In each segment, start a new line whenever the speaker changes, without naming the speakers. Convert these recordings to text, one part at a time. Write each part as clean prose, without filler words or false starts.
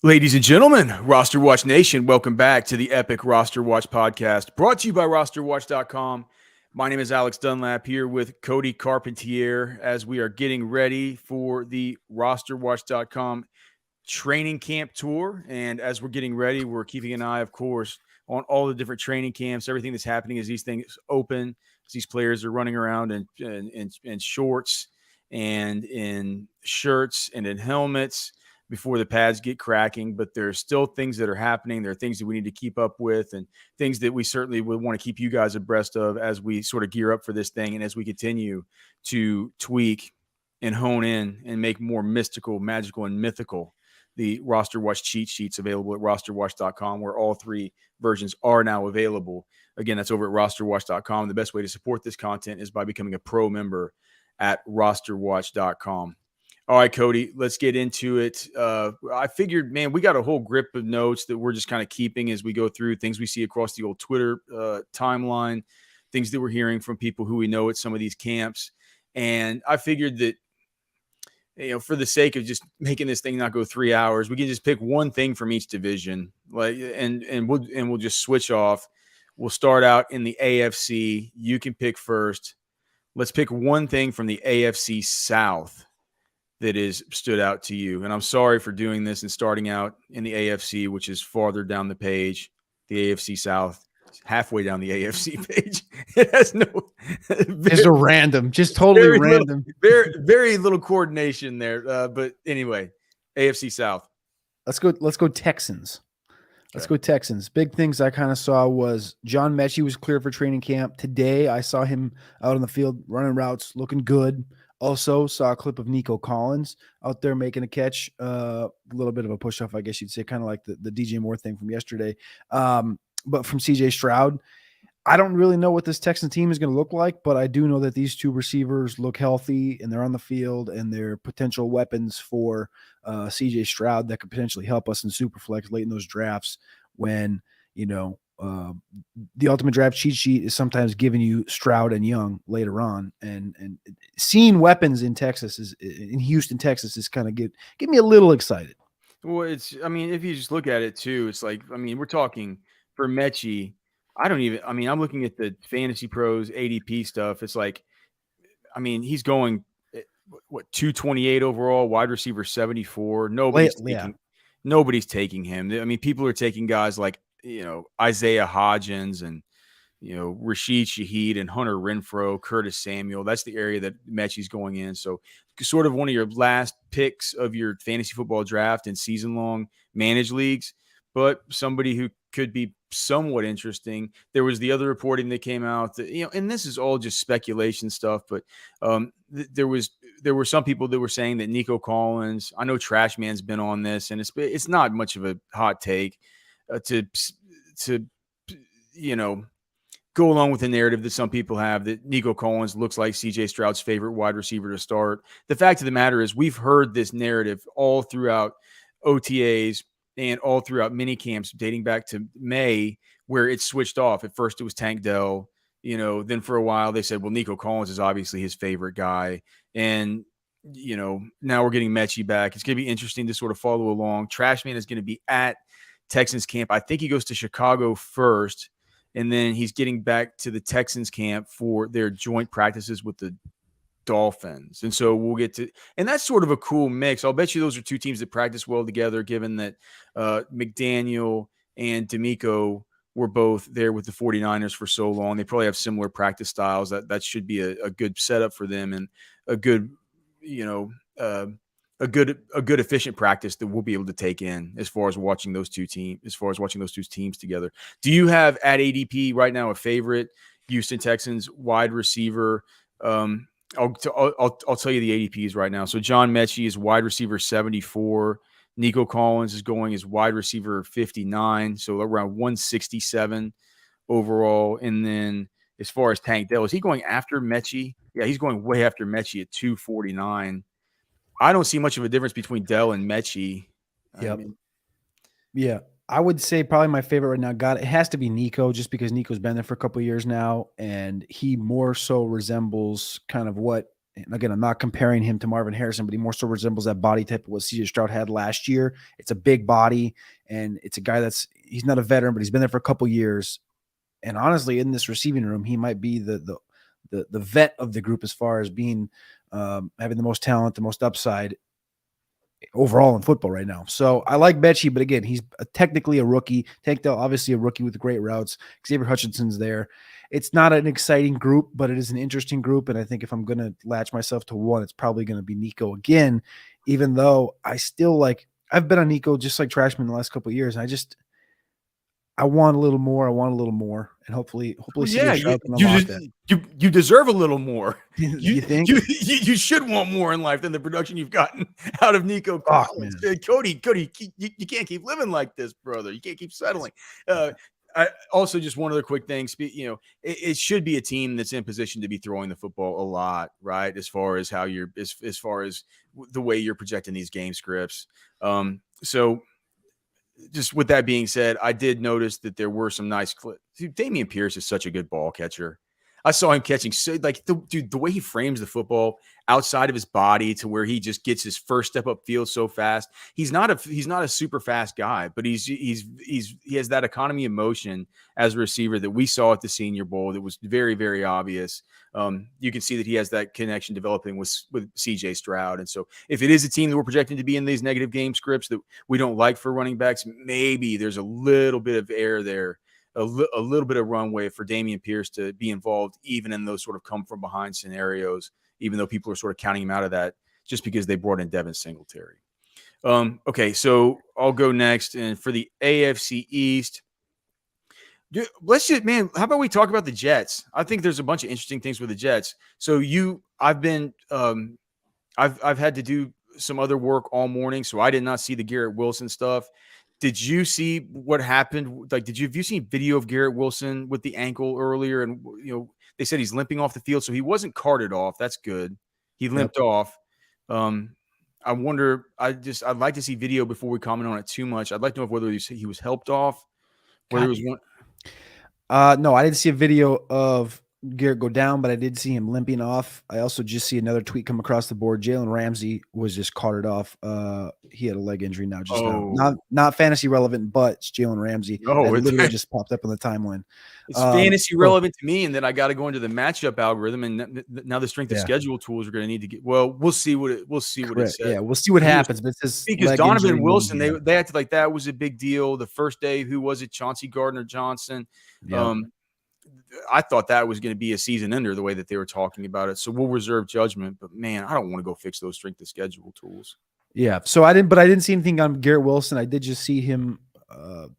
Ladies and gentlemen, RosterWatch Nation, welcome back to the epic RosterWatch Podcast, brought to you by RosterWatch.com. My name is Alex Dunlap here with Cody Carpentier as we are getting ready for the RosterWatch.com training camp tour. And as we're getting ready, we're keeping an eye, of course, on all the different training camps, everything that's happening as these things open, as these players are running around in shorts and in shirts and in helmets before the pads get cracking. But there's still things that are happening. There are things that we need to keep up with and things that we certainly would want to keep you guys abreast of as we sort of gear up for this thing and as we continue to tweak and hone in and make more mystical, magical, and mythical the RosterWatch cheat sheets available at rosterwatch.com, where all three versions are now available. Again, that's over at rosterwatch.com. The best way to support this content is by becoming a pro member at rosterwatch.com. All right, Cody, let's get into it. I figured, man, we got a whole grip of notes that we're just kind of keeping as we go through things we see across the old Twitter timeline, things that we're hearing from people who we know at some of these camps. And I figured that, for the sake of just making this thing not go 3 hours, we can just pick one thing from each division, and we'll just switch off. We'll start out in the AFC. You can pick first. Let's pick one thing from the AFC South that is stood out to you. And I'm sorry for doing this and starting out in the AFC, which is farther down the page. The AFC South, halfway down the AFC page. It has no
just a random, just totally random.
Very little coordination there. But anyway, AFC South.
Let's go Texans. Let's go Texans. Big things I kind of saw was John Mechie was cleared for training camp. Today I saw him out on the field running routes, looking good. Also saw a clip of Nico Collins out there making a catch, a little bit of a push-off, I guess you'd say, kind of like the DJ Moore thing from yesterday. But from CJ Stroud, I don't really know what this Texans team is going to look like, but I do know that these two receivers look healthy and they're on the field and they're potential weapons for CJ Stroud that could potentially help us in Superflex late in those drafts when, the ultimate draft cheat sheet is sometimes giving you Stroud and Young later on, and seeing weapons in Houston, Texas is kind of get me a little excited.
Well, if you just look at it too, it's like, we're talking for Mechie. I'm looking at the Fantasy Pros ADP stuff. It's like, he's going, 228 overall, wide receiver 74. Nobody's taking him. People are taking guys like, Isaiah Hodgins and, Rashid Shaheed and Hunter Renfrow, Curtis Samuel. That's the area that Mechie's going in. So sort of one of your last picks of your fantasy football draft in season-long managed leagues, but somebody who could be somewhat interesting. There was the other reporting that came out that, and this is all just speculation stuff, but there were some people that were saying that Nico Collins, I know Trashman's been on this, and it's not much of a hot take to go along with the narrative that some people have that Nico Collins looks like CJ Stroud's favorite wide receiver to start. The fact of the matter is we've heard this narrative all throughout OTAs and all throughout mini camps dating back to May, where it switched off. At first it was Tank Dell, then for a while they said, well, Nico Collins is obviously his favorite guy. And, now we're getting Mechie back. It's going to be interesting to sort of follow along. Trashman is going to be at Texans camp. I think he goes to Chicago first, and then he's getting back to the Texans camp for their joint practices with the Dolphins. And so we'll get to, and that's sort of a cool mix. I'll bet you those are two teams that practice well together, given that McDaniel and D'Amico were both there with the 49ers for so long. They probably have similar practice styles. That should be a good setup for them and a good, a good efficient practice that we'll be able to take in as far as watching those two teams together. Do you have at ADP right now a favorite Houston Texans wide receiver? I'll tell you the ADPs right now. So John Mechie is wide receiver 74. Nico Collins is going as wide receiver 59, so around 167 overall. And then as far as Tank Dell, is he going after Mechie? Yeah, he's going way after Mechie at 249. I don't see much of a difference between Dell and Mechie.
Yeah. I would say probably my favorite right now, it has to be Nico, just because Nico's been there for a couple of years now, and he more so resembles kind of what and again, I'm not comparing him to Marvin Harrison, but he more so resembles that body type of what CJ Stroud had last year. It's a big body, and it's a guy he's not a veteran, but he's been there for a couple years. And honestly, in this receiving room, he might be the vet of the group as far as being having the most talent, the most upside overall in football right now. So I like Mechie, but again, he's technically a rookie. Tank Dell, obviously a rookie with great routes. Xavier Hutchinson's there. It's not an exciting group, but it is an interesting group. And I think if I'm going to latch myself to one, it's probably going to be Nico again, even though I still I've been on Nico just like Trashman the last couple of years. I want a little more. And hopefully
yeah, you deserve a little more.
You think
you should want more in life than the production you've gotten out of Nico Collins. Cody, you can't keep living like this, brother. You can't keep settling. I also just one other quick thing. It should be a team that's in position to be throwing the football a lot, right? As far as how as far as the way you're projecting these game scripts. So just with that being said, I did notice that there were some nice clips. Dude, Dameon Pierce is such a good ball catcher. I saw him catching the way he frames the football outside of his body to where he just gets his first step up field so fast. He's not a super fast guy, but he has that economy of motion as a receiver that we saw at the Senior Bowl that was very, very obvious. You can see that he has that connection developing with CJ Stroud. And so if it is a team that we're projecting to be in these negative game scripts that we don't like for running backs, maybe there's a little bit of air there. A little bit of runway for Dameon Pierce to be involved even in those sort of come from behind scenarios, even though people are sort of counting him out of that just because they brought in Devin Singletary. Okay, so I'll go next. And for the AFC East, how about we talk about the Jets? I think there's a bunch of interesting things with the Jets. So I've had to do some other work all morning, so I did not see the Garrett Wilson stuff. Did you see what happened? Have you seen video of Garrett Wilson with the ankle earlier? And, they said he's limping off the field. So he wasn't carted off. That's good. He limped off. I wonder, I'd like to see video before we comment on it too much. I'd like to know whether he was helped off. Whether it was one.
No, I didn't see a video of Garrett go down, but I did see him limping off. I also just see another tweet come across the board. Jalen Ramsey was just carted off. He had a leg injury now. Not fantasy relevant, but it's Jalen Ramsey. It literally just popped up on the timeline.
It's fantasy relevant to me, and then I got to go into the matchup algorithm, and now the strength of schedule tools are going to need to get. Well, we'll see what it says.
Yeah, we'll see what happens. But
because Donovan Wilson, they acted like that was a big deal the first day. Who was it? Chauncey Gardner-Johnson. Yeah. I thought that was going to be a season ender the way that they were talking about it. So we'll reserve judgment. But man, I don't want to go fix those strength of schedule tools.
Yeah. So I didn't see anything on Garrett Wilson. I did just see him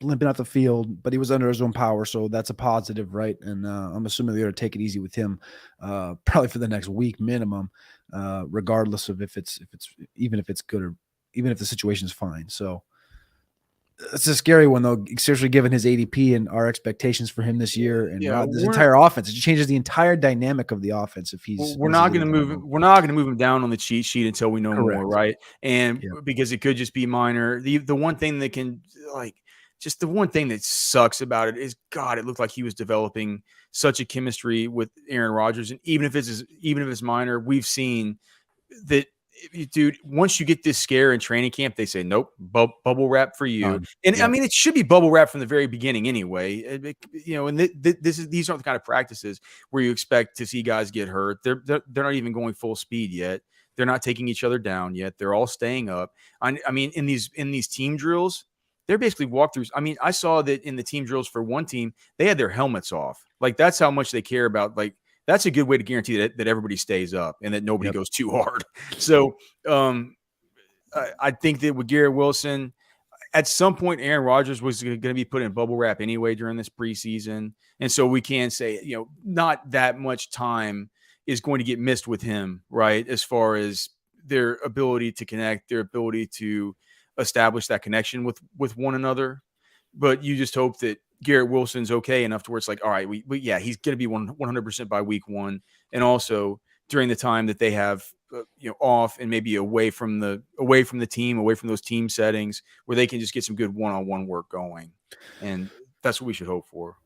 limping out the field, but he was under his own power. So that's a positive, right? And I'm assuming they're going to take it easy with him probably for the next week minimum, regardless of if it's good or even if the situation's fine. So it's a scary one, though, especially given his ADP and our expectations for him this year and this entire offense. It changes the entire dynamic of the offense if he's.
We're not going to move him. We're not going to move him down on the cheat sheet until we know more, right? And because it could just be minor. The one thing that can just the one thing that sucks about it is, God, it looked like he was developing such a chemistry with Aaron Rodgers, and even if it's minor, we've seen that. Dude, once you get this scare in training camp, they say, nope, bubble wrap for you. I mean, it should be bubble wrap from the very beginning anyway. And these aren't the kind of practices where you expect to see guys get hurt. They're not even going full speed yet. They're not taking each other down yet. They're all staying up. I mean, in these team drills, they're basically walkthroughs. I mean, I saw that in the team drills for one team, they had their helmets off. That's how much they care about, that's a good way to guarantee that everybody stays up and that nobody goes too hard. So I think that with Garrett Wilson, at some point, Aaron Rodgers was going to be put in bubble wrap anyway during this preseason. And so we can say, not that much time is going to get missed with him, right? As far as their ability to connect, their ability to establish that connection with one another. But you just hope that Garrett Wilson's okay enough to where it's all right, he's going to be 100% by week one. And also during the time that they have, off and maybe away from the team, away from those team settings where they can just get some good one-on-one work going. And that's what we should hope for.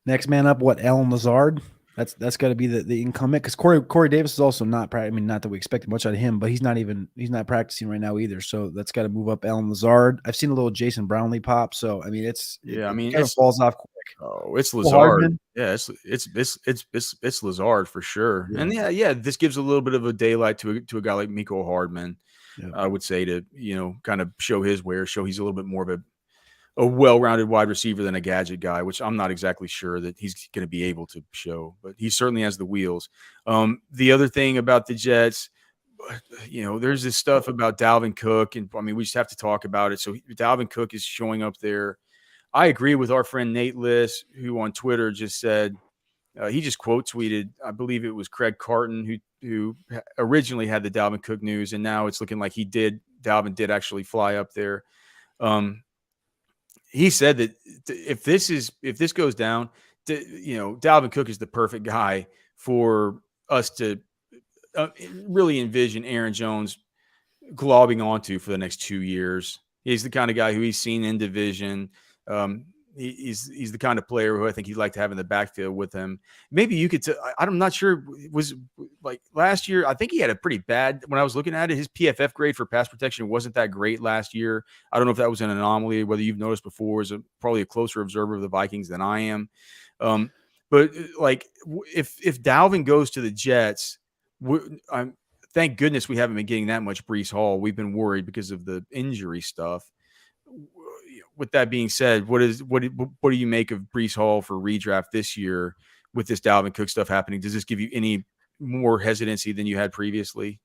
Next man up, Allen Lazard? That's got to be the incumbent, because Corey Davis is also not. I mean, not that we expected much out of him, but he's not practicing right now either. So that's got to move up Alan Lazard. I've seen a little Jason Brownlee pop. So I mean, it kind of falls off quick.
Oh, it's Lazard. Yeah, it's Lazard for sure. Yeah. And yeah, this gives a little bit of a daylight to a guy like Mecole Hardman. Yeah. I would say, to kind of show his wares, show he's a little bit more of a well-rounded wide receiver than a gadget guy, which I'm not exactly sure that he's going to be able to show, but he certainly has the wheels. The other thing about the Jets, there's this stuff about Dalvin Cook, and I mean, we just have to talk about it. So Dalvin Cook is showing up there. I agree with our friend Nate Liss, who on Twitter just said, he just quote tweeted, I believe it was Craig Carton, who originally had the Dalvin Cook news, and now it's looking like Dalvin did actually fly up there. He said that if this goes down, Dalvin Cook is the perfect guy for us to really envision Aaron Jones globbing onto for the next 2 years. He's the kind of guy who he's seen in division. He's the kind of player who I think he'd like to have in the backfield with him. Maybe you could. I'm not sure. It was like last year. I think he had a pretty bad. When I was looking at it, his PFF grade for pass protection wasn't that great last year. I don't know if that was an anomaly. Whether you've noticed before, as probably a closer observer of the Vikings than I am. But like if Dalvin goes to the Jets, thank goodness we haven't been getting that much Breece Hall. We've been worried because of the injury stuff. With that being said, what do you make of Breece Hall for redraft this year with this Dalvin Cook stuff happening? Does this give you any more hesitancy than you had previously?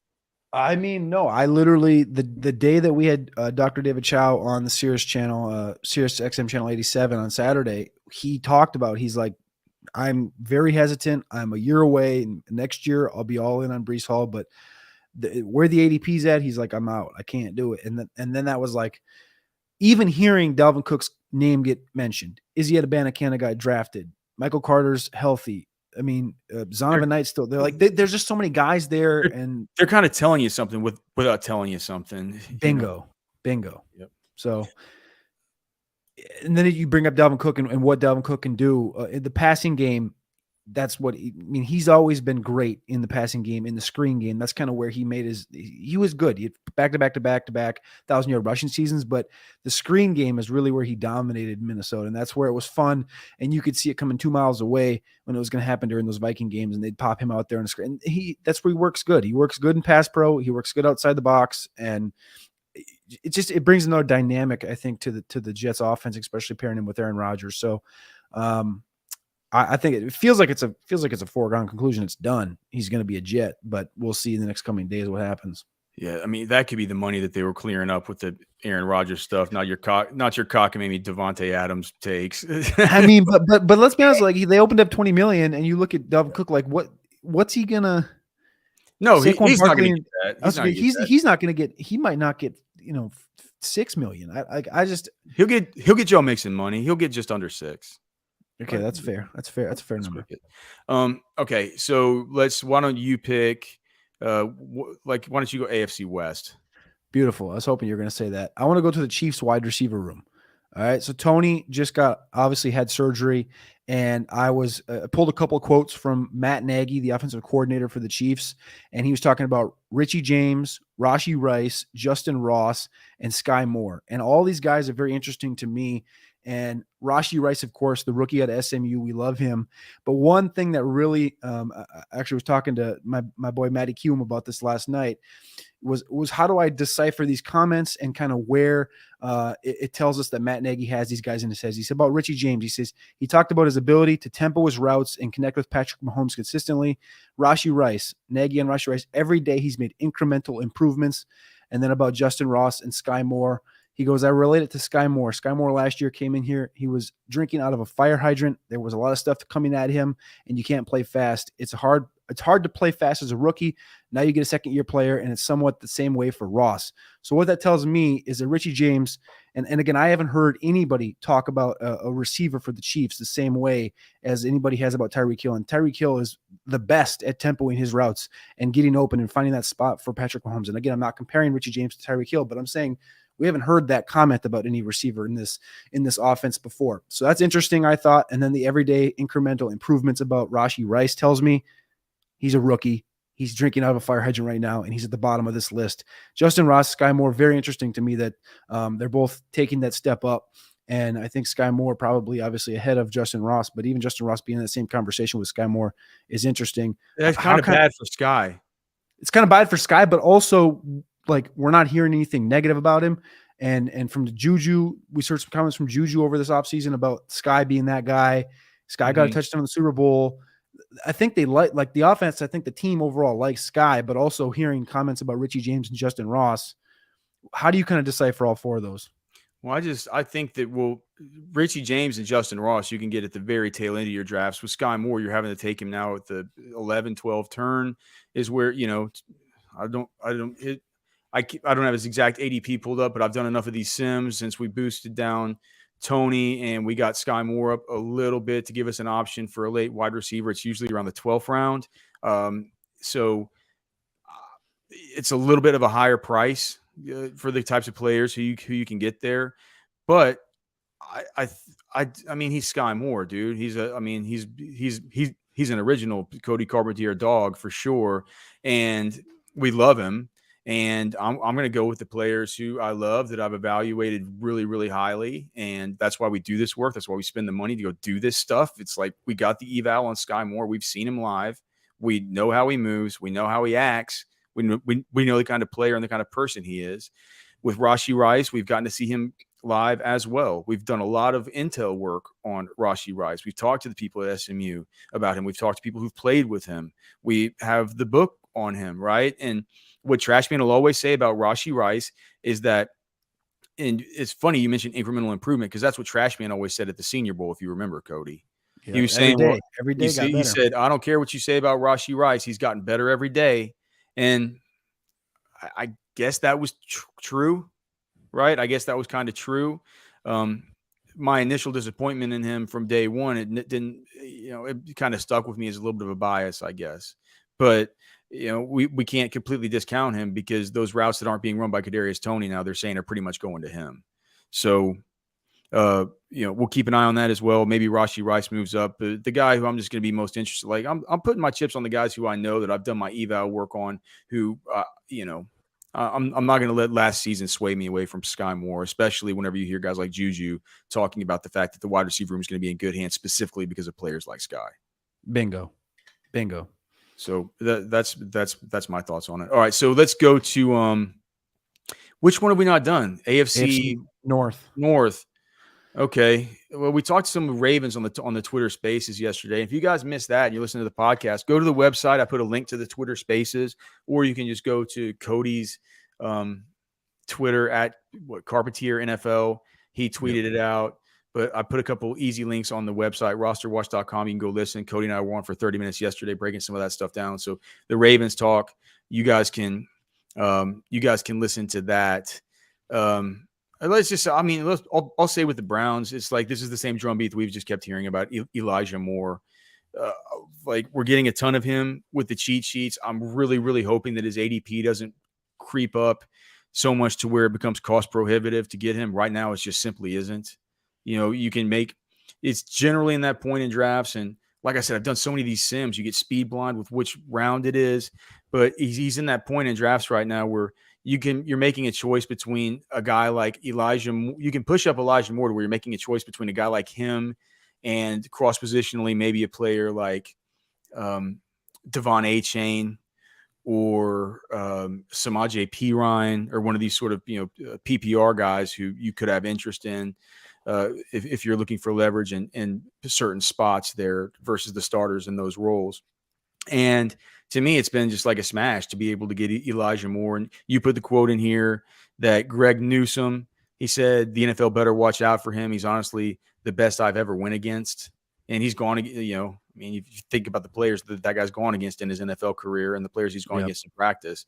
I mean, no. I literally the day that we had Dr. David Chow on the Sirius channel, Sirius XM channel 87 on Saturday, he talked about, he's like, I'm very hesitant. I'm a year away, and next year I'll be all in on Breece Hall, but where the ADP's at, he's like, I'm out. I can't do it. And then that was like, even hearing Dalvin Cook's name get mentioned, Izzy Abanikanda got drafted, Michael Carter's healthy. I mean, Zonovan Knight still. They're like, there's just so many guys there, and
they're kind of telling you something without telling you something.
Bingo.
Yep.
So, and then you bring up Dalvin Cook and what Dalvin Cook can do in the passing game. That's what he's always been great in the passing game, in the screen game. That's kind of where he made he was good. He had back to back 1,000-yard rushing seasons, but the screen game is really where he dominated Minnesota. And that's where it was fun. And you could see it coming 2 miles away when it was going to happen during those Viking games, and they'd pop him out there on the screen. And that's where he works good. He works good in pass pro. He works good outside the box. And it brings another dynamic, I think, to the Jets offense, especially pairing him with Aaron Rodgers. So, I think it feels like it's a foregone conclusion. It's done. He's going to be a Jet, but we'll see in the next coming days what happens.
Yeah, I mean, that could be the money that they were clearing up with the Aaron Rodgers stuff. Not your cockamamie Devontae Adams takes.
I mean, but let's be honest. Like, they opened up $20 million, and you look at Dalvin Cook. Like, what's he gonna?
No, he's not going to get that.
He's not going to get. He might not get $6 million.
He'll get Joe Mixon money. He'll get just under 6.
Okay, that's fair. That's fair. That's a fair number.
Okay, so why don't you pick? Why don't you go AFC West?
Beautiful. I was hoping you were going to say that. I want to go to the Chiefs wide receiver room. All right. So Tony just obviously had surgery, and I pulled a couple of quotes from Matt Nagy, the offensive coordinator for the Chiefs, and he was talking about Richie James, Rashee Rice, Justin Ross, and Sky Moore. And all these guys are very interesting to me. And Rashee Rice, of course, the rookie at SMU, we love him. But one thing that really, I actually was talking to my boy Matty Kuhn about this last night, was how do I decipher these comments and kind of where it tells us that Matt Nagy has these guys in his head. He said about Richie James, he says he talked about his ability to tempo his routes and connect with Patrick Mahomes consistently. Rashee Rice, Nagy and Rashee Rice, every day he's made incremental improvements. And then about Justin Ross and Sky Moore, he goes, I relate it to Sky Moore. Sky Moore last year came in here. He was drinking out of a fire hydrant. There was a lot of stuff coming at him, and you can't play fast. It's hard to play fast as a rookie. Now you get a second-year player, and it's somewhat the same way for Ross. So what that tells me is that Richie James, and again, I haven't heard anybody talk about a receiver for the Chiefs the same way as anybody has about Tyreek Hill. And Tyreek Hill is the best at tempoing his routes and getting open and finding that spot for Patrick Mahomes. And again, I'm not comparing Richie James to Tyreek Hill, but I'm saying We haven't heard that comment about any receiver in this offense before. So that's interesting, I thought. And then the everyday incremental improvements about Rashee Rice tells me he's a rookie. He's drinking out of a fire hydrant right now, and he's at the bottom of this list. Justin Ross, Sky Moore, very interesting to me that they're both taking that step up. And I think Sky Moore probably obviously ahead of Justin Ross, but even Justin Ross being in the same conversation with Sky Moore is interesting.
That's kind of bad for Sky.
It's kind of bad for Sky, but also like we're not hearing anything negative about him. And from the Juju, we heard some comments from Juju over this offseason about Sky being that guy. Sky got a touchdown in the Super Bowl. I think they like the offense. I think the team overall likes Sky, but also hearing comments about Richie James and Justin Ross. How do you kind of decipher all four of those?
Well, I think that Richie James and Justin Ross, you can get at the very tail end of your drafts. With Sky Moore, you're having to take him now at the 11, 12 turn is where, I don't have his exact ADP pulled up, but I've done enough of these sims since we boosted down Tony and we got Sky Moore up a little bit to give us an option for a late wide receiver. It's usually around the 12th round. So it's a little bit of a higher price for the types of players who you can get there. But I mean, he's Sky Moore, dude. He's an original Cody Carpentier dog for sure. And we love him. And I'm going to go with the players who I love that I've evaluated really, really highly. And that's why we do this work. That's why we spend the money to go do this stuff. It's like we got the eval on Sky Moore. We've seen him live. We know how he moves. We know how he acts. We know the kind of player and the kind of person he is. With Rashee Rice, we've gotten to see him live as well. We've done a lot of intel work on Rashee Rice. We've talked to the people at SMU about him. We've talked to people who've played with him. We have the book on him, right? And what Trashman will always say about Rashee Rice is that, and it's funny you mentioned incremental improvement because that's what Trashman always said at the Senior Bowl, if you remember, Cody.
Yeah,
he was saying,
every day
he said, I don't care what you say about Rashee Rice. He's gotten better every day. And I guess that was true, right? I guess that was kind of true. My initial disappointment in him from day one, it didn't, it kind of stuck with me as a little bit of a bias, I guess. But we can't completely discount him because those routes that aren't being run by Kadarius Toney now, they're saying are pretty much going to him. So, we'll keep an eye on that as well. Maybe Rashee Rice moves up. The guy who I'm just going to be most interested, like I'm putting my chips on the guys who I know that I've done my eval work on. Who, I'm not going to let last season sway me away from Sky Moore, especially whenever you hear guys like Juju talking about the fact that the wide receiver room is going to be in good hands specifically because of players like Sky.
Bingo.
So that's my thoughts on it. All right, so let's go to which one have we not done? AFC North. Okay. Well, we talked to some Ravens on the Twitter Spaces yesterday. If you guys missed that and you listen to the podcast, go to the website. I put a link to the Twitter Spaces, or you can just go to Cody's Twitter at Carpentier NFL. He tweeted it out. But I put a couple easy links on the website, RosterWatch.com. You can go listen. Cody and I were on for 30 minutes yesterday, breaking some of that stuff down. So the Ravens talk, you guys can listen to that. I'll say with the Browns, it's like this is the same drumbeat that we've just kept hearing about Elijah Moore. Like we're getting a ton of him with the cheat sheets. I'm really, really hoping that his ADP doesn't creep up so much to where it becomes cost prohibitive to get him. Right now, it just simply isn't. You can make it's generally in that point in drafts. And like I said, I've done so many of these sims, you get speed blind with which round it is, but he's in that point in drafts right now where you're making a choice between a guy like Elijah. You can push up Elijah Moore to where you're making a choice between a guy like him and cross positionally, maybe a player like Devon A-Chain or Samaje Perine or one of these sort of, PPR guys who you could have interest in. If you're looking for leverage in certain spots there versus the starters in those roles. And to me, it's been just like a smash to be able to get Elijah Moore. And you put the quote in here that Greg Newsome, he said, the NFL better watch out for him. He's honestly the best I've ever went against. And he's gone, if you think about the players that guy's gone against in his NFL career and the players he's gone against in practice,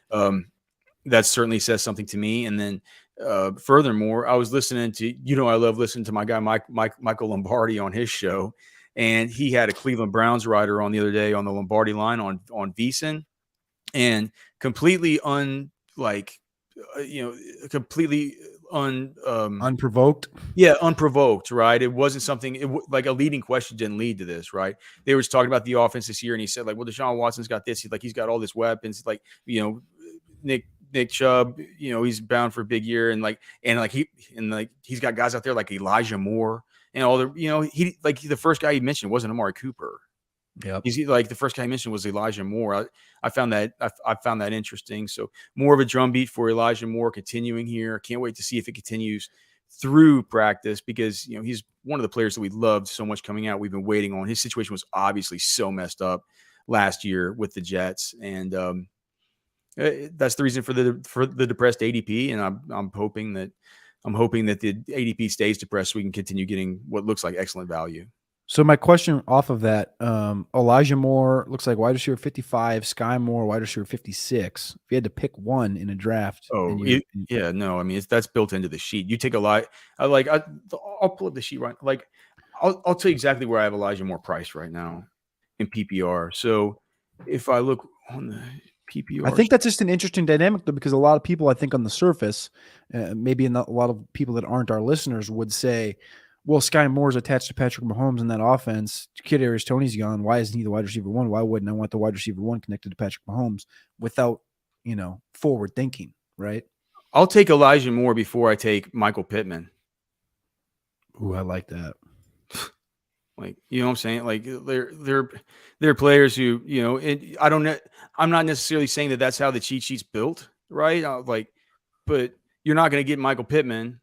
that certainly says something to me. And then furthermore, I was listening to, I love listening to my guy, Michael Lombardi on his show. And he had a Cleveland Browns writer on the other day on the Lombardi line on VSiN and completely completely
unprovoked.
Yeah, unprovoked, right? It wasn't something like a leading question didn't lead to this, right? They were talking about the offense this year, and he said, like, well, Deshaun Watson's got this. He's got all this weapons. Like, Nick Chubb, he's bound for a big year, and he's got guys out there like Elijah Moore and all the, the first guy he mentioned wasn't Amari Cooper.
Yep.
He's like the first guy I mentioned was Elijah Moore. I found that interesting. So more of a drumbeat for Elijah Moore continuing here. Can't wait to see if it continues through practice because he's one of the players that we loved so much coming out. We've been waiting on. His situation was obviously so messed up last year with the Jets, and that's the reason for the depressed ADP. And I'm hoping that the ADP stays depressed so we can continue getting what looks like excellent value.
So my question off of that, Elijah Moore looks like wide receiver 55, Sky Moore wide receiver 56. If you had to pick one in a draft,
I mean that's built into the sheet. You take I'll pull up the sheet right. Like I'll tell you exactly where I have Elijah Moore priced right now in PPR. So if I look on the PPR,
I think that's just an interesting dynamic though, because a lot of people, I think on the surface, maybe a lot of people that aren't our listeners would say, well, Sky Moore's attached to Patrick Mahomes in that offense. Kadarius Toney's gone. Why isn't he the wide receiver one? Why wouldn't I want the wide receiver one connected to Patrick Mahomes without, forward thinking, right?
I'll take Elijah Moore before I take Michael Pittman.
Ooh, I like that.
Like, you know what I'm saying? Like they're players who, I don't know. I'm not necessarily saying that that's how the cheat sheet's built, right? But you're not going to get Michael Pittman.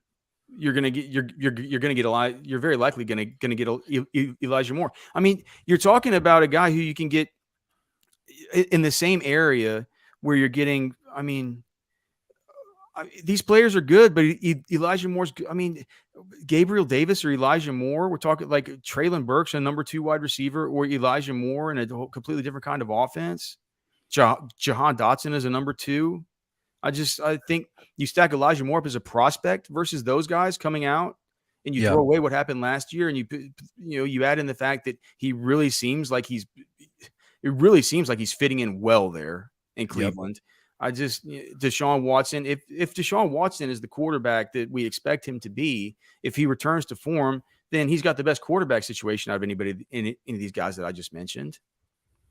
You're very likely going to get Elijah Moore. I mean, you're talking about a guy who you can get in the same area where you're getting. I mean, these players are good, but Elijah Moore's. I mean, Gabriel Davis or Elijah Moore. We're talking like Treylon Burks, a number 2 wide receiver, or Elijah Moore in a completely different kind of offense. Jahan Dotson is a number 2. I think you stack Elijah Moore up as a prospect versus those guys coming out, and you throw away what happened last year, and you add in the fact that he really seems like he's fitting in well there in Cleveland. Yep. Deshaun Watson, if Deshaun Watson is the quarterback that we expect him to be, if he returns to form, then he's got the best quarterback situation out of anybody in any of these guys that I just mentioned.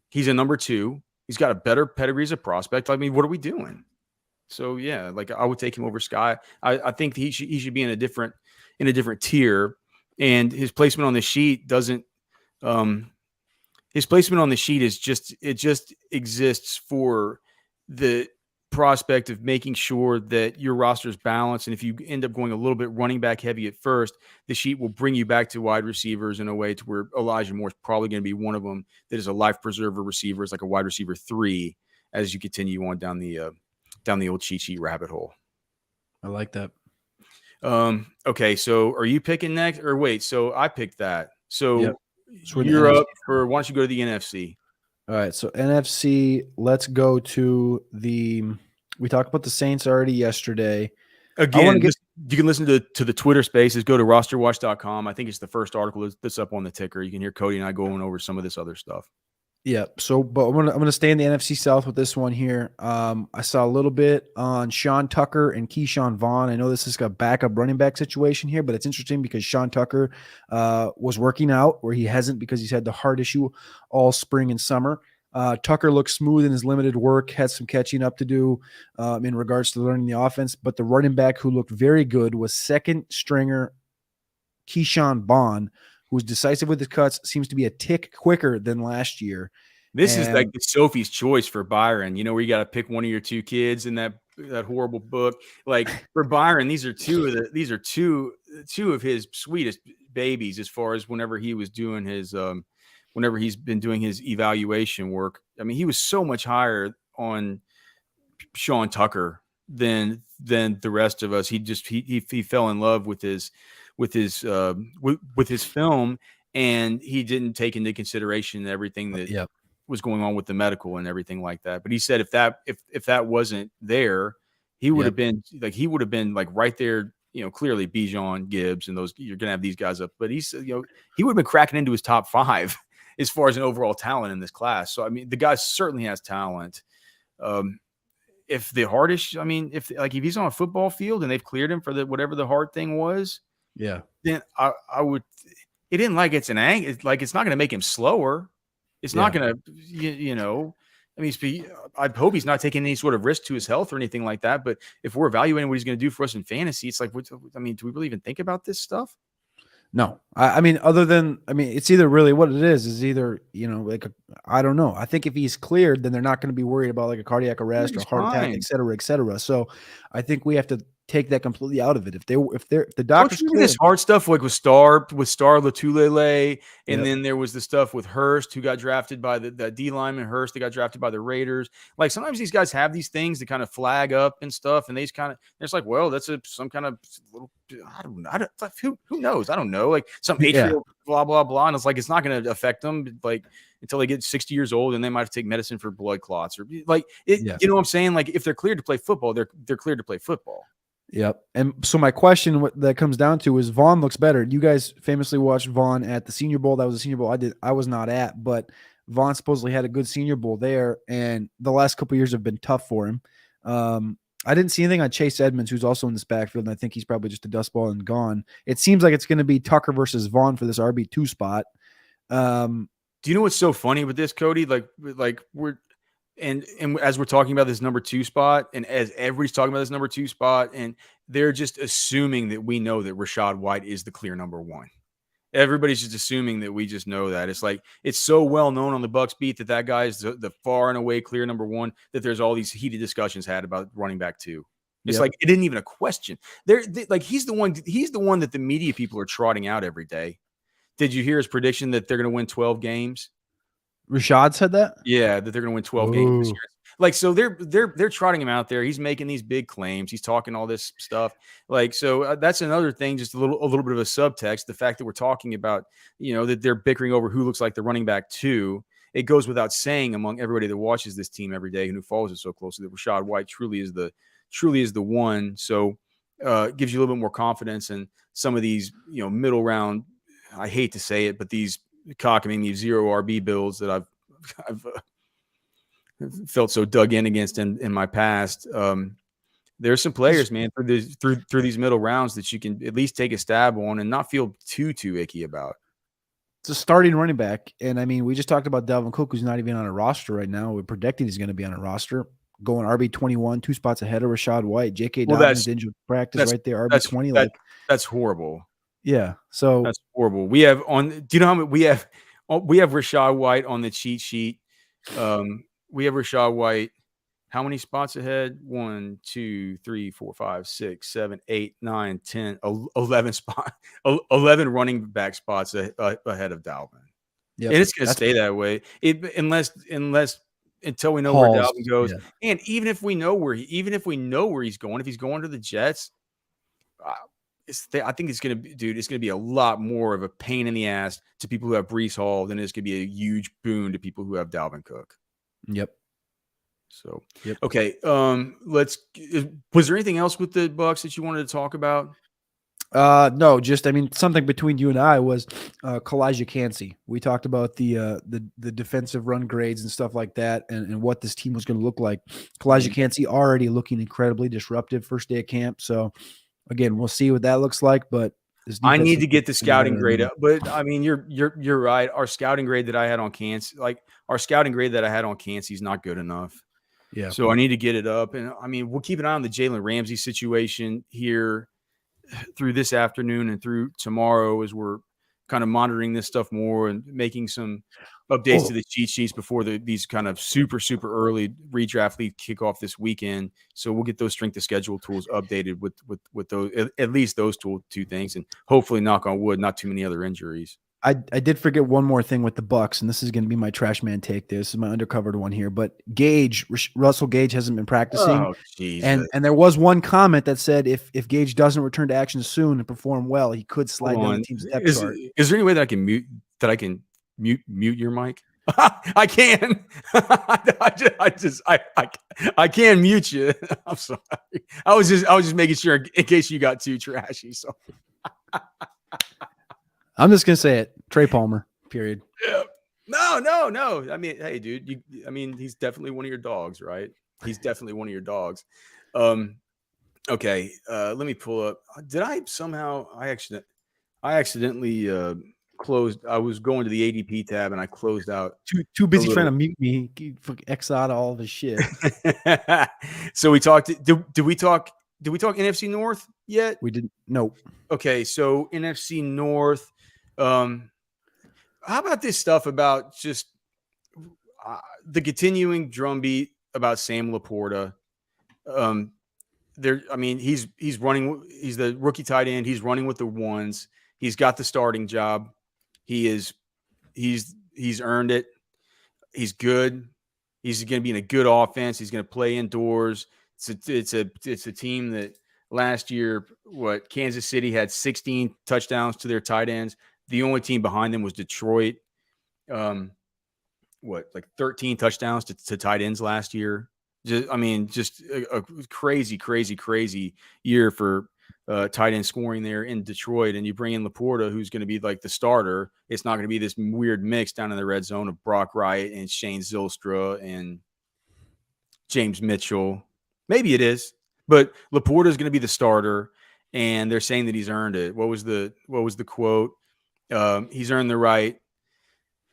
He's a number 2. He's got a better pedigree as a prospect. I mean, what are we doing? So yeah, like I would take him over Sky. I think he should be in a different tier, and his placement on the sheet doesn't. His placement on the sheet is just exists for the prospect of making sure that your roster is balanced. And if you end up going a little bit running back heavy at first, the sheet will bring you back to wide receivers in a way to where Elijah Moore is probably going to be one of them that is a life preserver receiver. It's like a wide receiver 3 as you continue on down the old cheat sheet rabbit hole.
I like that.
Okay, so are you picking next? Or wait, so I picked that. So
yep.
You're up for, why don't you go to the NFC?
All right, so NFC, let's go to we talked about the Saints already yesterday.
Again, you can listen to the Twitter Spaces. Go to RosterWatch.com. I think it's the first article that's up on the ticker. You can hear Cody and I going over some of this other stuff.
Yeah. So, but I'm gonna stay in the NFC South with this one here. I saw a little bit on Sean Tucker and Keyshawn Vaughn. I know this is a backup running back situation here, but it's interesting because Sean Tucker was working out where he hasn't because he's had the heart issue all spring and summer. Tucker looked smooth in his limited work, had some catching up to do in regards to learning the offense. But the running back who looked very good was second stringer Keyshawn Vaughn, who's decisive with his cuts, seems to be a tick quicker than last year.
This is like the Sophie's Choice for Byron, where you got to pick one of your 2 kids in that horrible book. Like for Byron, these are two of his sweetest babies as far as whenever he was doing his whenever he's been doing his evaluation work. I mean, he was so much higher on Sean Tucker than the rest of us. He fell in love with his film, and he didn't take into consideration everything that was going on with the medical and everything like that. But he said if that wasn't there, he would have been like right there, clearly Bijan, Gibbs, and those, you're gonna have these guys up. But he would have been cracking into his top 5 as far as an overall talent in this class. So I mean, the guy certainly has talent. if the hardest, I mean, if he's on a football field and they've cleared him for whatever the hard thing was,
Yeah.
then I would. It isn't like it's an it's not going to make him slower. It's not going to, you know. I mean, I hope he's not taking any sort of risk to his health or anything like that. But if we're evaluating what he's going to do for us in fantasy, it's like, I mean, do we really even think about this stuff?
No, I mean, it's either really what it is either, you know, like, I don't know. I think if he's cleared, then they're not going to be worried about like a cardiac arrest or heart attack, et cetera, et cetera. So I think we have to take that completely out of it. If the doctor's cleared,
this hard stuff like with Star Latulele, and then there was the stuff with Hurst, who got drafted by the D lineman Hurst, that got drafted by the Raiders. Like sometimes these guys have these things to kind of flag up and stuff, and they just kind of, it's like, well, that's some kind of little, I don't know, who knows? I don't know, like some atrial blah blah blah, and it's like it's not going to affect them like until they get 60 years old, and they might have to take medicine for blood clots or like it. You know what I'm saying? Like if they're cleared to play football, they're cleared to play football.
Yep. And so my question that comes down to is Vaughn looks better. You guys famously watched Vaughn at the Senior Bowl. That was a Senior Bowl I was not at, but Vaughn supposedly had a good Senior Bowl there, and the last couple of years have been tough for him. I didn't see anything on Chase Edmonds, who's also in this backfield, and I think he's probably just a dust ball and gone. It seems like it's going to be Tucker versus Vaughn for this RB2 spot.
Do you know what's so funny with this, Cody? Like we're and as we're talking about this number 2 spot, and as everybody's talking about this number 2 spot, and they're just assuming that we know that Rachaad White is the clear number 1. Everybody's just assuming that we just know that. It's like it's so well known on the Bucs beat that guy is the far and away clear number 1, that there's all these heated discussions had about running back 2. It's like it isn't even a question. Like he's the one that the media people are trotting out every day. Did you hear his prediction that they're going to win 12 games?
Rashad said that?
Yeah, that they're going to win 12 games this year. Like, so they're trotting him out there. He's making these big claims. He's talking all this stuff. Like, so that's another thing, just a little bit of a subtext. The fact that we're talking about, you know, that they're bickering over who looks like the running back 2. It goes without saying among everybody that watches this team every day and who follows it so closely that Rachaad White truly is the one. So it gives you a little bit more confidence in some of these, you know, middle round. I hate to say it, but these cockamamie, these 0 RB builds that I've felt so dug in against in my past. There's some players, man, through these middle rounds that you can at least take a stab on and not feel too icky about.
It's a starting running back, and I mean, we just talked about Dalvin Cook, who's not even on a roster right now. We're predicting he's going to be on a roster, going RB21, 2 spots ahead of Rachaad White. J.K. Dobbins injured practice right there, RB20.
That's horrible.
Yeah, so
that's horrible. We have on. Do you know how many we have? We have Rachaad White on the cheat sheet. We have Rachaad White. How many spots ahead? 1, 2, 3, 4, 5, 6, 7, 8, 9, 10, 11 spot, 11 running back spots ahead of Dalvin. Yep. And it's going to stay that way, unless until we know where Dalvin goes. Yeah. And even if we know where he's going, if he's going to the Jets, I think it's going to be a lot more of a pain in the ass to people who have Breece Hall than it's going to be a huge boon to people who have Dalvin Cook.
Yep.
So, okay. Was there anything else with the Bucs that you wanted to talk about?
No, just, I mean, something between you and I was Kalijah Kancey. We talked about the defensive run grades and stuff like that, and what this team was going to look like. Kalijah Kancey already looking incredibly disruptive first day of camp. So, again, we'll see what that looks like, but
I need to get the scouting grade up. But I mean, you're right. Our scouting grade that I had on Kancey, is not good enough.
Yeah.
So I need to get it up. And I mean, we'll keep an eye on the Jalen Ramsey situation here through this afternoon and through tomorrow as we're kind of monitoring this stuff more and making some updates to the cheat sheets before these kind of super early redraft league kick off this weekend. So we'll get those strength of schedule tools updated with those, at least those two things, and hopefully, knock on wood, not too many other injuries.
I did forget one more thing with the Bucs, and this is going to be my trash man take. This is my undercovered one here, but Russell Gage hasn't been practicing.
Oh, Jesus.
And there was one comment that said if Gage doesn't return to action soon and perform well, he could slide down the team's depth chart.
Is there any way that I can mute your mic? I can. I can mute you. I'm sorry. I was just making sure in case you got too trashy. So.
I'm just gonna say it. Trey Palmer. Period.
Yeah. No. I mean, hey, dude. He's definitely one of your dogs, right? He's definitely one of your dogs. Okay, let me pull up. Did I somehow I accidentally closed. I was going to the ADP tab and I closed out.
Too busy trying to mute me. X out all of his shit.
So we talked. Did we talk NFC North yet?
We didn't. Nope.
Okay, so NFC North. How about this stuff about just the continuing drumbeat about Sam Laporta? I mean, he's running. He's the rookie tight end. He's running with the ones. He's got the starting job. He's earned it. He's good. He's going to be in a good offense. He's going to play indoors. It's a team that last year, Kansas City had 16 touchdowns to their tight ends. The only team behind them was Detroit. 13 touchdowns to tight ends last year. Just a crazy year for tight end scoring there in Detroit. And you bring in Laporta, who's going to be like the starter. It's not going to be this weird mix down in the red zone of Brock Wright and Shane Zylstra and James Mitchell. Maybe it is, but Laporta is going to be the starter, and they're saying that he's earned it. What was the quote? He's earned the right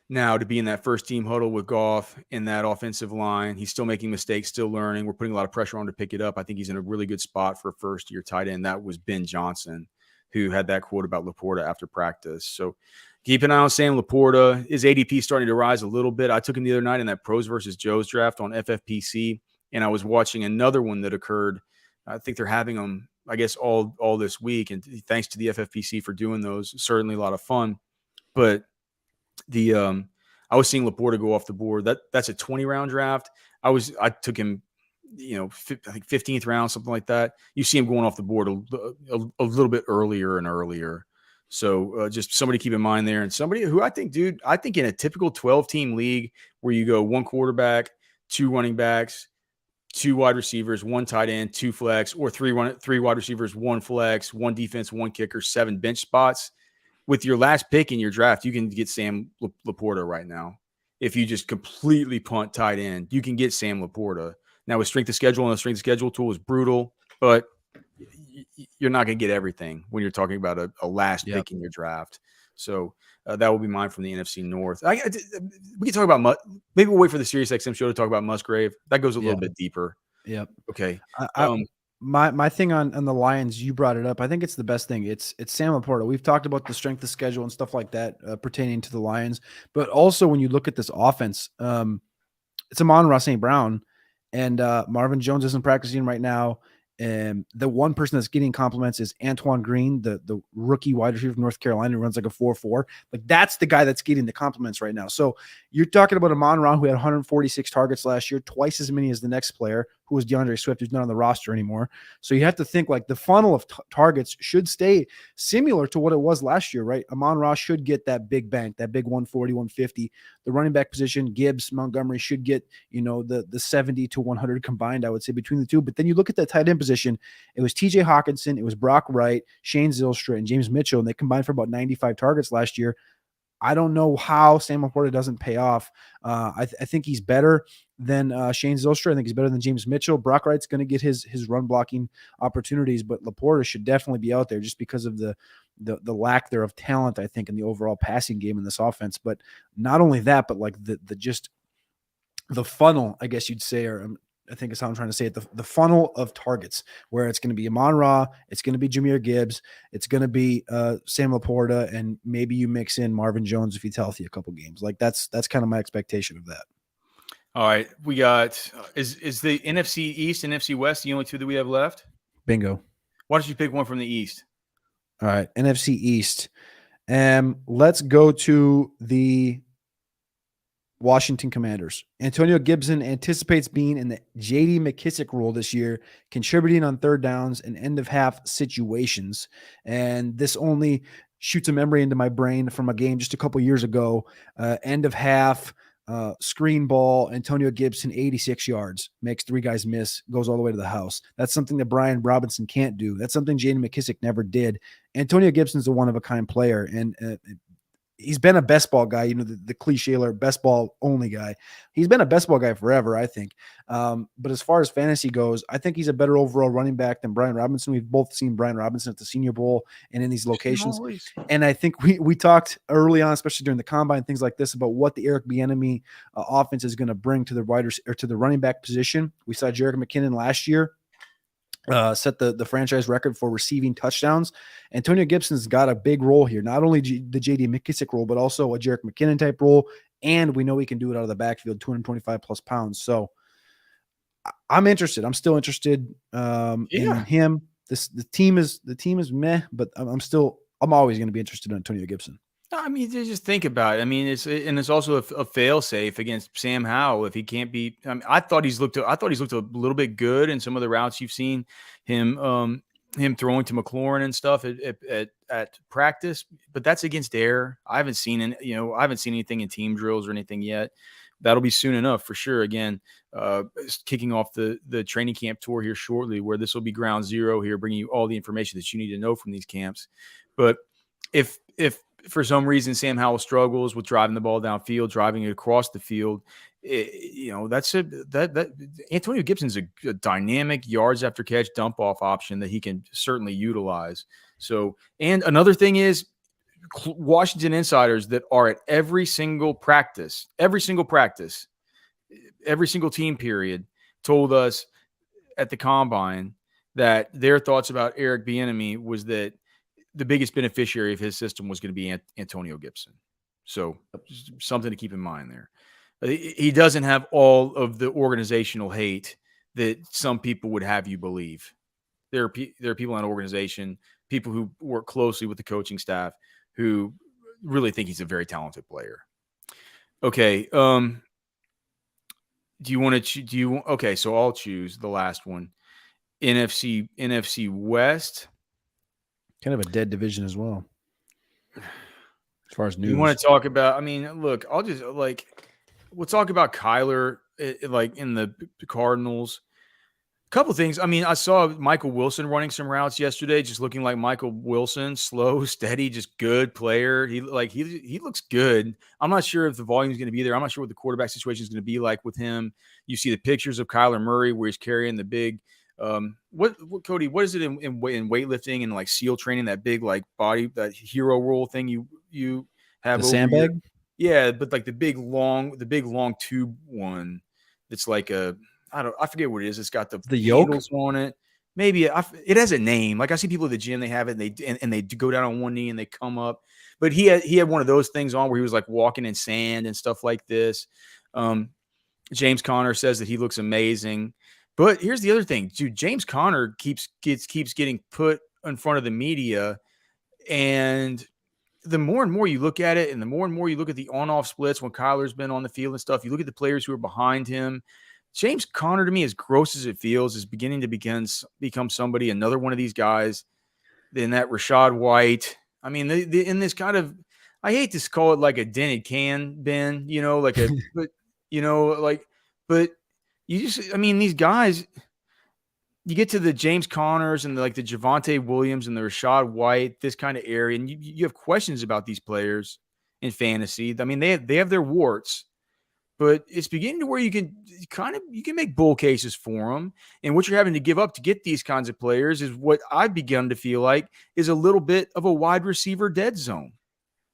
now to be in that first team huddle with Goff in that offensive line. He's still making mistakes, still learning. We're putting a lot of pressure on him to pick it up. I think he's in a really good spot for a first-year tight end. That was Ben Johnson, who had that quote about Laporta after practice. So keep an eye on Sam Laporta. His ADP starting to rise a little bit. I took him the other night in that Pros versus Joes draft on FFPC, and I was watching another one that occurred. I think they're having them, I guess, all this week. And thanks to the FFPC for doing those. Certainly a lot of fun. But I was seeing Laporta go off the board. That's a 20-round draft. I took him, I think 15th round, something like that. You see him going off the board a little bit earlier and earlier. So just somebody to keep in mind there, and somebody who I think in a typical 12-team league where you go one quarterback, two running backs, two wide receivers, one tight end, two flex, or three wide receivers, one flex, one defense, one kicker, 7 bench spots. With your last pick in your draft, you can get Sam Laporta right now. If you just completely punt tight end, you can get Sam Laporta. Now, with strength of schedule, and the strength of schedule tool is brutal, but you're not going to get everything when you're talking about a last pick in your draft. So that will be mine from the NFC North. We can talk about maybe we'll wait for the SiriusXM show to talk about Musgrave. That goes a little bit deeper.
Yep.
Okay.
My thing on the Lions, you brought it up. I think it's the best thing. It's Sam Laporta. We've talked about the strength of schedule and stuff like that pertaining to the Lions, but also when you look at this offense, it's Amon-Ra St. Brown, and Marvin Jones isn't practicing right now. And the one person that's getting compliments is Antoine Green, the rookie wide receiver from North Carolina, who runs like a 4.4. Like, that's the guy that's getting the compliments right now. So you're talking about Amon-Ra, who had 146 targets last year, twice as many as the next player, who was DeAndre Swift, who's not on the roster anymore. So you have to think like the funnel of targets should stay similar to what it was last year, right? Amon-Ra should get that big bank, that big 140, 150. The running back position, Gibbs, Montgomery should get, the 70 to 100 combined, I would say, between the two. But then you look at that tight end position, it was TJ Hawkinson, it was Brock Wright, Shane Zylstra, and James Mitchell, and they combined for about 95 targets last year. I don't know how Sam Laporta doesn't pay off. I think he's better than Shane Zylstra. I think he's better than James Mitchell. Brock Wright's going to get his run blocking opportunities, but Laporta should definitely be out there just because of the lack there of talent, I think, in the overall passing game in this offense. But not only that, but like the funnel, I guess you'd say, or I think is how I'm trying to say it, the funnel of targets, where it's going to be Amon-Ra, it's going to be Jahmyr Gibbs, it's going to be Sam Laporta, and maybe you mix in Marvin Jones if he's healthy a couple games. Like that's kind of my expectation of that.
All right, we got is the NFC East and NFC West the only two that we have left?
Bingo.
Why don't you pick one from the East?
All right, NFC East. Let's go to the Washington Commanders. Antonio Gibson anticipates being in the J.D. McKissic role this year, contributing on third downs and end-of-half situations. And this only shoots a memory into my brain from a game just a couple years ago. End-of-half, screen ball, Antonio Gibson, 86 yards, makes 3 guys miss, goes all the way to the house. That's something that Brian Robinson can't do. That's something J.D. McKissic never did. Antonio Gibson's a one-of-a-kind player, and he's been a best ball guy, the cliche or best ball only guy. He's been a best ball guy forever, I think. But as far as fantasy goes, I think he's a better overall running back than Brian Robinson. We've both seen Brian Robinson at the Senior Bowl and in these locations. And I think we talked early on, especially during the combine, things like this, about what the Eric Bieniemy offense is going to bring to the writers or to the running back position. We saw Jerick McKinnon last year set the franchise record for receiving touchdowns. Antonio Gibson's got a big role here, not only the J.D. McKissick role, but also a Jerick McKinnon type role. And we know he can do it out of the backfield, 225 plus pounds. So I'm interested. I'm still interested in him. The team is meh, but I'm always going to be interested in Antonio Gibson.
I mean, just think about it. I mean, it's also a fail safe against Sam Howell if he can't be. I mean, I thought he's looked a little bit good in some of the routes you've seen him throwing to McLaurin and stuff at practice, but that's against air. I haven't seen anything in team drills or anything yet. That'll be soon enough for sure. Again, kicking off the training camp tour here shortly, where this will be ground zero here, bringing you all the information that you need to know from these camps. But if for some reason Sam Howell struggles with driving the ball downfield, driving it across the field, that Antonio Gibson's a dynamic yards after catch dump off option that he can certainly utilize. So, and another thing is Washington insiders that are at every single team period told us at the combine that their thoughts about Eric Bieniemy was that the biggest beneficiary of his system was going to be Antonio Gibson. So something to keep in mind there. He doesn't have all of the organizational hate that some people would have you believe. There are people in an organization, people who work closely with the coaching staff, who really think he's a very talented player. Okay. Okay. So I'll choose the last one. NFC West.
Kind of a dead division as well. As far as news.
You want to talk about, I mean, look, we'll talk about Kyler, in the Cardinals. A couple things. I mean, I saw Michael Wilson running some routes yesterday, just looking like Michael Wilson, slow, steady, just good player. He looks good. I'm not sure if the volume is going to be there. I'm not sure what the quarterback situation is going to be like with him. You see the pictures of Kyler Murray where he's carrying the big, what Cody, what is it in weightlifting and like SEAL training, that big like body, that hero roll thing you have?
The sandbag?
Yeah, but like the big long tube one that's like I forget what it is. It's got the
yoke
on it. Maybe it has a name. Like I see people at the gym, they have it and they go down on one knee and they come up. But he had one of those things on where he was like walking in sand and stuff like this. James Conner says that he looks amazing. But here's the other thing, dude. James Conner keeps getting put in front of the media, and the more and more you look at it, and the more and more you look at the on-off splits when Kyler's been on the field and stuff, you look at the players who are behind him. James Conner, to me, as gross as it feels, is beginning to become somebody, another one of these guys. Then that Rashad White. I mean, in this kind of, I hate to call it like a dented can bin, but you just, I mean, these guys, you get to the James Connors and the Javonte Williams and the Rashad White, this kind of area, and you have questions about these players in fantasy. I mean, they have their warts, but it's beginning to where you can make bull cases for them. And what you're having to give up to get these kinds of players is what I've begun to feel like is a little bit of a wide receiver dead zone.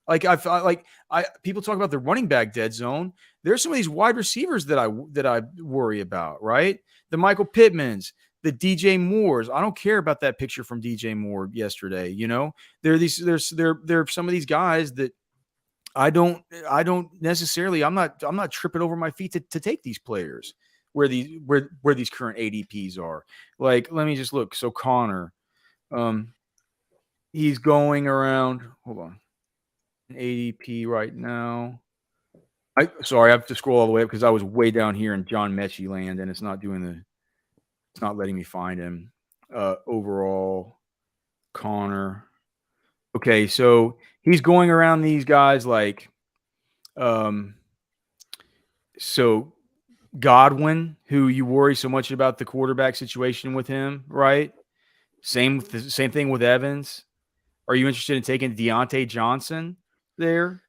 People talk about the running back dead zone. There's some of these wide receivers that I worry about, right? The Michael Pittmans, the DJ Moores. I don't care about that picture from DJ Moore yesterday. There's some of these guys that I don't necessarily, I'm not tripping over my feet to take these players where these current ADPs are. Like, let me just look. So Connor, he's going around, hold on, ADP right now. I have to scroll all the way up because I was way down here in John Mechie land and it's not letting me find him. Overall, Connor. Okay, so he's going around these guys like, so Godwin, who you worry so much about the quarterback situation with him, right? Same thing with Evans. Are you interested in taking Deontay Johnson there?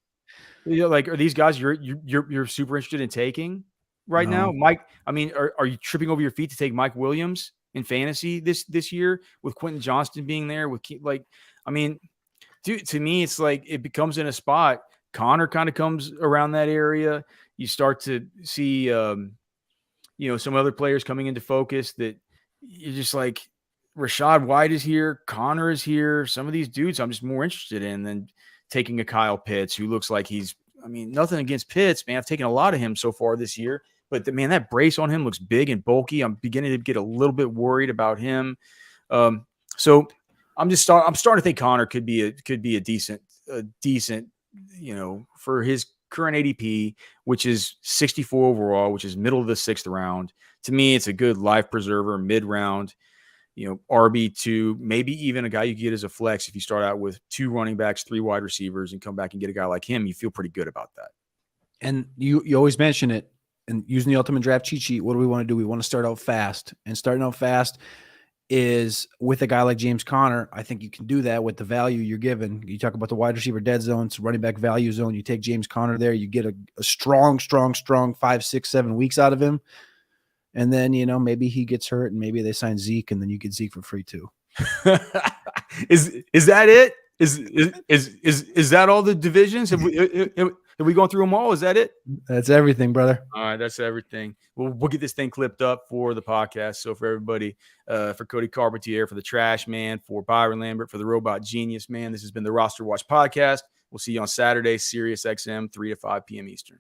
Like, are these guys you're super interested in taking right now? Mike, I mean, are you tripping over your feet to take Mike Williams in fantasy this year with Quentin Johnston being there? I mean, dude, to me, it's like it becomes in a spot. Connor kind of comes around that area. You start to see, some other players coming into focus that you're just like, Rashad White is here. Connor is here. Some of these dudes I'm just more interested in than taking a Kyle Pitts, who looks like nothing against Pitts, man. I've taken a lot of him so far this year, but that brace on him looks big and bulky. I'm beginning to get a little bit worried about him. So I'm starting to think Connor could be a decent, for his current ADP, which is 64 overall, which is middle of the 6th round. To me, it's a good life preserver, mid-round, RB2, maybe even a guy you get as a flex. If you start out with 2 running backs, 3 wide receivers, and come back and get a guy like him, you feel pretty good about that.
And you always mention it, and using the ultimate draft cheat sheet, what do we want to do? We want to start out fast, and starting out fast is with a guy like James Conner. I think you can do that with the value you're given. You talk about the wide receiver dead zones, running back value zone. You take James Conner there, you get a strong 5, 6, 7 weeks out of him. And then, maybe he gets hurt and maybe they sign Zeke and then you get Zeke for free too.
Is that it? Is that all the divisions? Have we gone through them all? Is that it?
That's everything, brother.
All right, that's everything. We'll get this thing clipped up for the podcast. So for everybody, for Cody Carpentier, for the Trash Man, for Byron Lambert, for the Robot Genius Man, this has been the Roster Watch Podcast. We'll see you on Saturday, Sirius XM, 3 to 5 p.m. Eastern.